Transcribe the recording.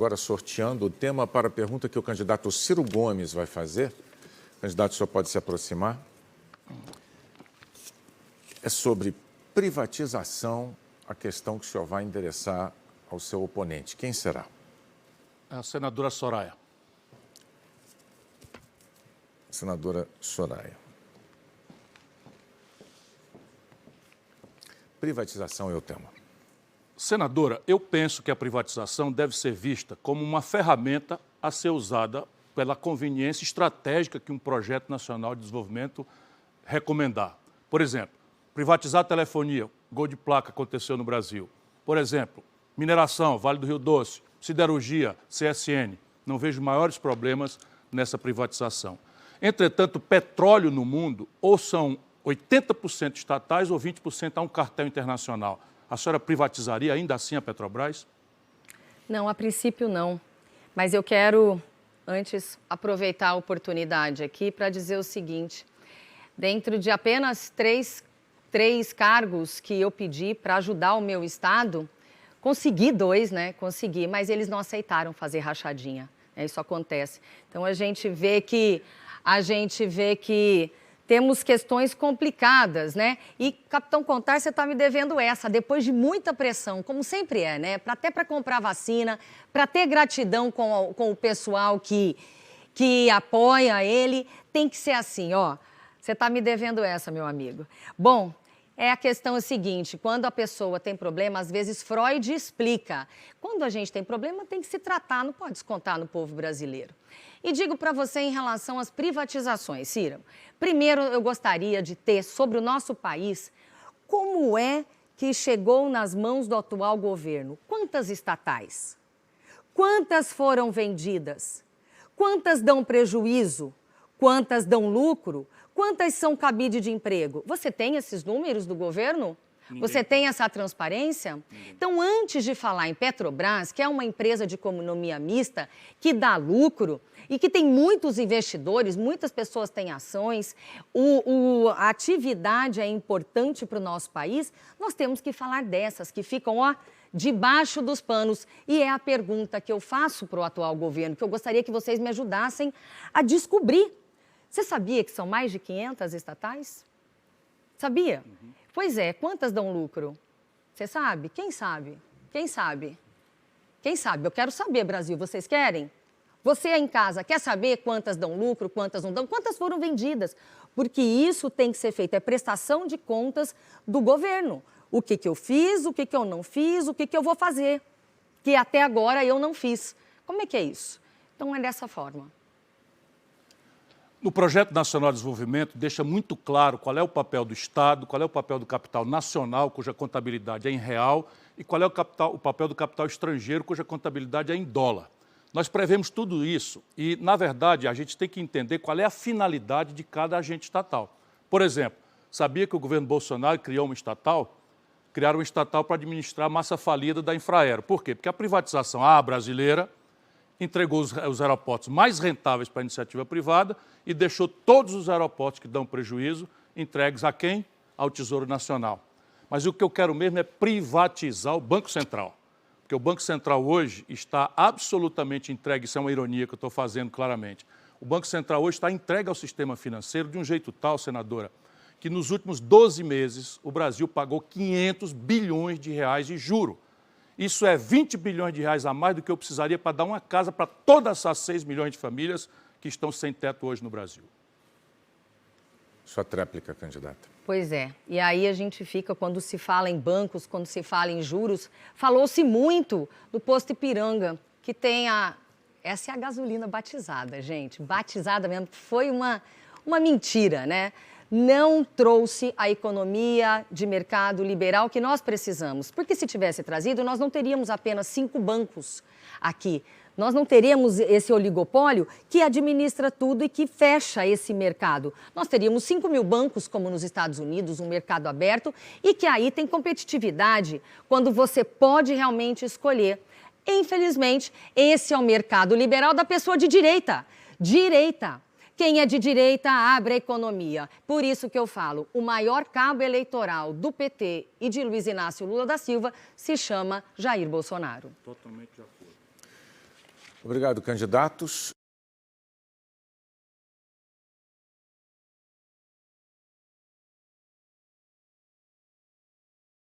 Agora sorteando o tema para a pergunta que o candidato Ciro Gomes vai fazer. O candidato só pode se aproximar. É sobre privatização, a questão que o senhor vai endereçar ao seu oponente. Quem será? A senadora Soraya. Senadora Soraya. Privatização é o tema. Senadora, eu penso que a privatização deve ser vista como uma ferramenta a ser usada pela conveniência estratégica que um projeto nacional de desenvolvimento recomendar. Por exemplo, privatizar a telefonia, gol de placa aconteceu no Brasil. Por exemplo, mineração, Vale do Rio Doce, siderurgia, CSN. Não vejo maiores problemas nessa privatização. Entretanto, petróleo no mundo ou são 80% estatais ou 20% a um cartel internacional. A senhora privatizaria ainda assim a Petrobras? Não, a princípio não. Mas eu quero, antes, aproveitar a oportunidade aqui para dizer o seguinte. Dentro de apenas três cargos que eu pedi para ajudar o meu estado, consegui 2, né? Consegui, mas eles não aceitaram fazer rachadinha. Isso acontece. Então a gente vê que temos questões complicadas, né? E, Capitão Contar, você está me devendo essa, depois de muita pressão, como sempre é, né? Até para comprar vacina, para ter gratidão com o pessoal que apoia ele, tem que ser assim, ó. Você está me devendo essa, meu amigo. Bom, a questão é a seguinte, quando a pessoa tem problema, às vezes Freud explica. Quando a gente tem problema, tem que se tratar, não pode descontar no povo brasileiro. E digo para você em relação às privatizações, Ciro. Primeiro, eu gostaria de ter sobre o nosso país como é que chegou nas mãos do atual governo. Quantas estatais? Quantas foram vendidas? Quantas dão prejuízo? Quantas dão lucro? Quantas são cabide de emprego? Você tem esses números do governo? Você tem essa transparência? Então, antes de falar em Petrobras, que é uma empresa de economia mista, que dá lucro e que tem muitos investidores, muitas pessoas têm ações, a atividade é importante para o nosso país, nós temos que falar dessas que ficam, ó, debaixo dos panos. E é a pergunta que eu faço para o atual governo, que eu gostaria que vocês me ajudassem a descobrir. Você sabia que são mais de 500 estatais? Sabia? Pois é, quantas dão lucro? Você sabe? Quem sabe? Quem sabe? Quem sabe? Eu quero saber, Brasil. Vocês querem? Você aí em casa quer saber quantas dão lucro, quantas não dão? Quantas foram vendidas? Porque isso tem que ser feito, é prestação de contas do governo. O que eu fiz, o que eu não fiz, o que eu vou fazer, que até agora eu não fiz. Como é que é isso? Então é dessa forma. No Projeto Nacional de Desenvolvimento, deixa muito claro qual é o papel do Estado, qual é o papel do capital nacional, cuja contabilidade é em real, e qual é o papel do capital estrangeiro, cuja contabilidade é em dólar. Nós prevemos tudo isso e, na verdade, a gente tem que entender qual é a finalidade de cada agente estatal. Por exemplo, sabia que o governo Bolsonaro criou uma estatal? Criaram uma estatal para administrar a massa falida da Infraero. Por quê? Porque a privatização brasileira entregou os aeroportos mais rentáveis para a iniciativa privada e deixou todos os aeroportos que dão prejuízo entregues a quem? Ao Tesouro Nacional. Mas o que eu quero mesmo é privatizar o Banco Central. Porque o Banco Central hoje está absolutamente entregue, isso é uma ironia que eu estou fazendo claramente. O Banco Central hoje está entregue ao sistema financeiro de um jeito tal, senadora, que nos últimos 12 meses o Brasil pagou 500 bilhões de reais de juro. Isso é 20 bilhões de reais a mais do que eu precisaria para dar uma casa para todas essas 6 milhões de famílias que estão sem teto hoje no Brasil. Sua tréplica, candidata. Pois é. E aí a gente fica, quando se fala em bancos, quando se fala em juros, falou-se muito do posto Ipiranga, que tem essa é a gasolina batizada, gente. Batizada mesmo. Foi uma mentira, né? Não trouxe a economia de mercado liberal que nós precisamos. Porque se tivesse trazido, nós não teríamos apenas 5 bancos aqui. Nós não teríamos esse oligopólio que administra tudo e que fecha esse mercado. Nós teríamos 5.000 bancos, como nos Estados Unidos, um mercado aberto, e que aí tem competitividade quando você pode realmente escolher. Infelizmente, esse é o mercado liberal da pessoa de direita. Direita. Quem é de direita abre a economia. Por isso que eu falo, o maior cabo eleitoral do PT e de Luiz Inácio Lula da Silva se chama Jair Bolsonaro. Totalmente de acordo. Obrigado, candidatos.